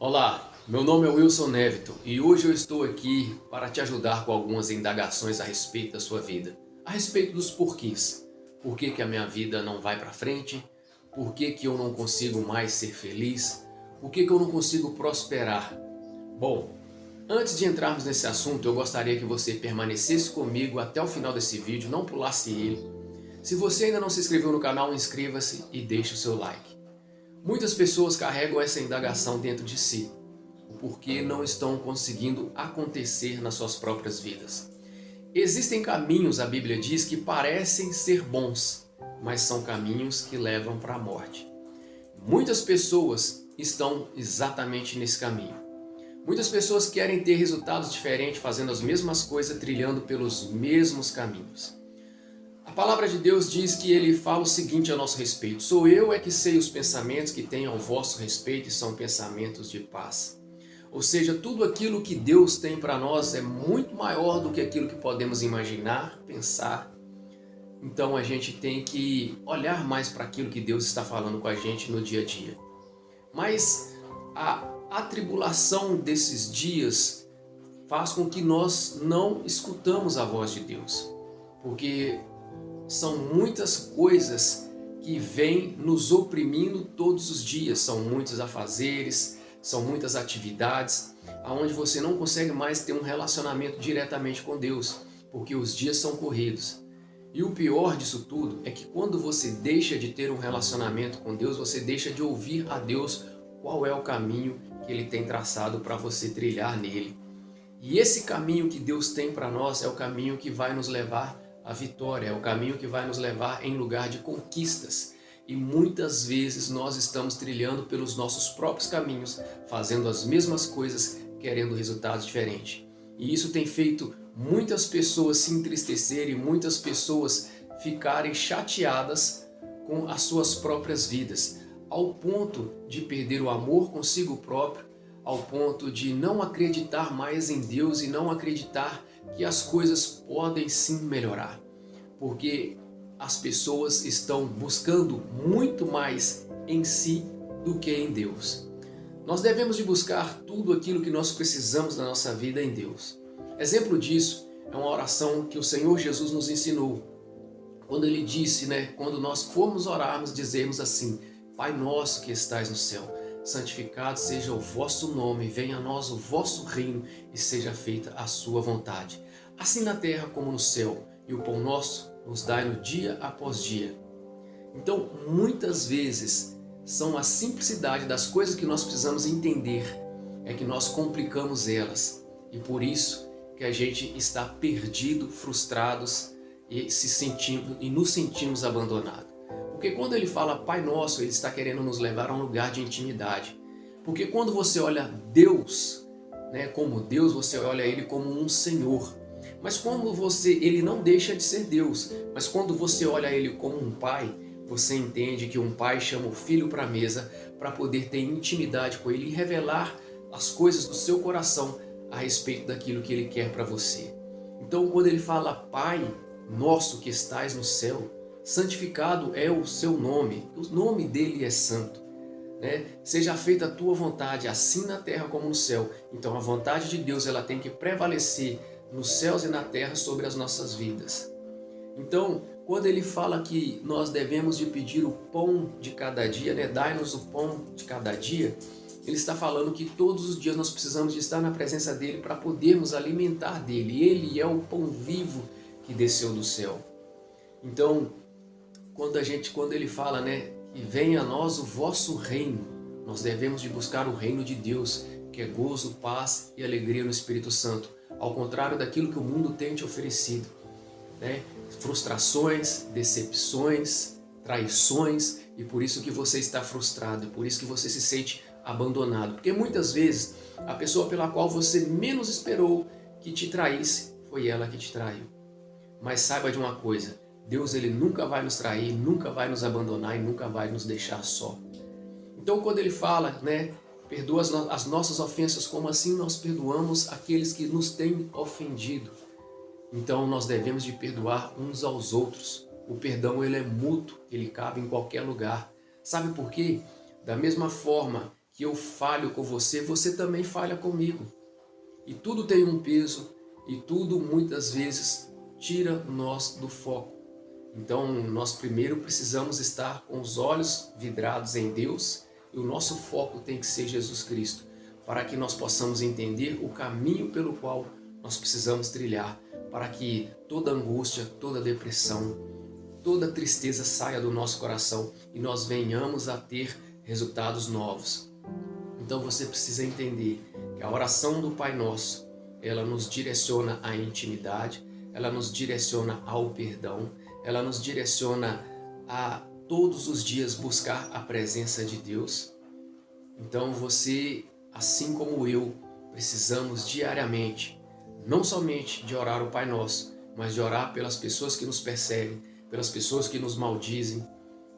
Olá, meu nome é Wilson Neviton e hoje eu estou aqui para te ajudar com algumas indagações a respeito da sua vida, a respeito dos porquês. Por que que a minha vida não vai para frente? Por que que eu não consigo mais ser feliz? Por que que eu não consigo prosperar? Bom, antes de entrarmos nesse assunto, eu gostaria que você permanecesse comigo até o final desse vídeo, não pulasse ele. Se você ainda não se inscreveu no canal, inscreva-se e deixe o seu like. Muitas pessoas carregam essa indagação dentro de si, o porquê não estão conseguindo acontecer nas suas próprias vidas. Existem caminhos, a Bíblia diz, que parecem ser bons, mas são caminhos que levam para a morte. Muitas pessoas estão exatamente nesse caminho. Muitas pessoas querem ter resultados diferentes, fazendo as mesmas coisas, trilhando pelos mesmos caminhos. A palavra de Deus diz que ele fala o seguinte a nosso respeito: sou eu é que sei os pensamentos que tenho ao vosso respeito e são pensamentos de paz. Ou seja, tudo aquilo que Deus tem para nós é muito maior do que aquilo que podemos imaginar, pensar. Então a gente tem que olhar mais para aquilo que Deus está falando com a gente no dia a dia. Mas a atribulação desses dias faz com que nós não escutamos a voz de Deus. Porque são muitas coisas que vêm nos oprimindo todos os dias. São muitos afazeres, são muitas atividades, onde você não consegue mais ter um relacionamento diretamente com Deus, porque os dias são corridos. E o pior disso tudo é que quando você deixa de ter um relacionamento com Deus, você deixa de ouvir a Deus qual é o caminho que Ele tem traçado para você trilhar nele. E esse caminho que Deus tem para nós é o caminho que vai nos levar à vitória, é o caminho que vai nos levar em lugar de conquistas. E muitas vezes nós estamos trilhando pelos nossos próprios caminhos, fazendo as mesmas coisas, querendo resultados diferentes. E isso tem feito muitas pessoas se entristecerem, muitas pessoas ficarem chateadas com as suas próprias vidas, ao ponto de perder o amor consigo próprio, ao ponto de não acreditar mais em Deus e não acreditar que as coisas podem sim melhorar. Porque as pessoas estão buscando muito mais em si do que em Deus. Nós devemos de buscar tudo aquilo que nós precisamos na nossa vida em Deus. Exemplo disso é uma oração que o Senhor Jesus nos ensinou. Quando Ele disse, quando nós formos orarmos, dizermos assim: Pai nosso que estais no céu, santificado seja o vosso nome, venha a nós o vosso reino e seja feita a sua vontade, assim na terra como no céu, e o pão nosso nos dai no dia após dia. Então, muitas vezes, são a simplicidade das coisas que nós precisamos entender, é que nós complicamos elas, e por isso que a gente está perdido, frustrados e nos sentimos abandonados. Porque quando ele fala Pai Nosso, ele está querendo nos levar a um lugar de intimidade. Porque quando você olha Deus, como Deus, você olha Ele como um Senhor. Mas quando Ele não deixa de ser Deus, mas quando você olha Ele como um Pai, você entende que um pai chama o filho para a mesa para poder ter intimidade com Ele e revelar as coisas do seu coração a respeito daquilo que Ele quer para você. Então quando Ele fala Pai Nosso que estais no céu, santificado é o seu nome, o nome dele é santo. Seja feita a tua vontade, assim na terra como no céu. Então a vontade de Deus ela tem que prevalecer nos céus e na terra sobre as nossas vidas. Então, quando ele fala que nós devemos de pedir o pão de cada dia, dai-nos o pão de cada dia, ele está falando que todos os dias nós precisamos de estar na presença dele para podermos alimentar dele. Ele é o pão vivo que desceu do céu. Então, quando ele fala, que venha a nós o vosso reino, nós devemos de buscar o reino de Deus, que é gozo, paz e alegria no Espírito Santo, ao contrário daquilo que o mundo tem te oferecido, frustrações, decepções, traições, e por isso que você está frustrado, por isso que você se sente abandonado, porque muitas vezes a pessoa pela qual você menos esperou que te traísse, foi ela que te traiu. Mas saiba de uma coisa, Deus ele nunca vai nos trair, nunca vai nos abandonar e nunca vai nos deixar só. Então quando ele fala, perdoa as nossas ofensas, como assim nós perdoamos aqueles que nos têm ofendido. Então nós devemos de perdoar uns aos outros. O perdão ele é mútuo, ele cabe em qualquer lugar. Sabe por quê? Da mesma forma que eu falho com você, você também falha comigo. E tudo tem um peso e tudo muitas vezes tira nós do foco. Então nós primeiro precisamos estar com os olhos vidrados em Deus e o nosso foco tem que ser Jesus Cristo, para que nós possamos entender o caminho pelo qual nós precisamos trilhar, para que toda angústia, toda depressão, toda tristeza saia do nosso coração e nós venhamos a ter resultados novos. Então você precisa entender que a oração do Pai Nosso, ela nos direciona à intimidade, ela nos direciona ao perdão, ela nos direciona a todos os dias buscar a presença de Deus. Então você, assim como eu, precisamos diariamente, não somente de orar o Pai Nosso, mas de orar pelas pessoas que nos perseguem, pelas pessoas que nos maldizem,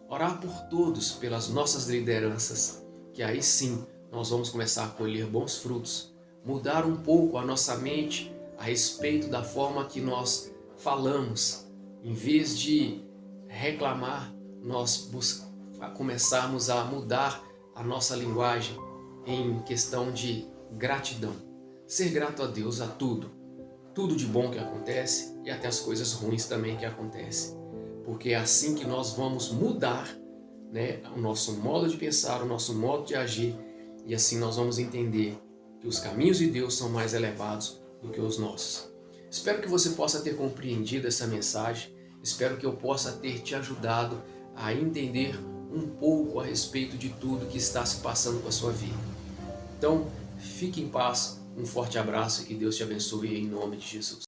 orar por todos, pelas nossas lideranças, que aí sim nós vamos começar a colher bons frutos, mudar um pouco a nossa mente a respeito da forma que nós falamos. Em vez de reclamar, nós começarmos a mudar a nossa linguagem em questão de gratidão. Ser grato a Deus a tudo, tudo de bom que acontece e até as coisas ruins também que acontecem. Porque é assim que nós vamos mudar, né, o nosso modo de pensar, o nosso modo de agir, e assim nós vamos entender que os caminhos de Deus são mais elevados do que os nossos. Espero que você possa ter compreendido essa mensagem, espero que eu possa ter te ajudado a entender um pouco a respeito de tudo que está se passando com a sua vida. Então, fique em paz, um forte abraço e que Deus te abençoe em nome de Jesus.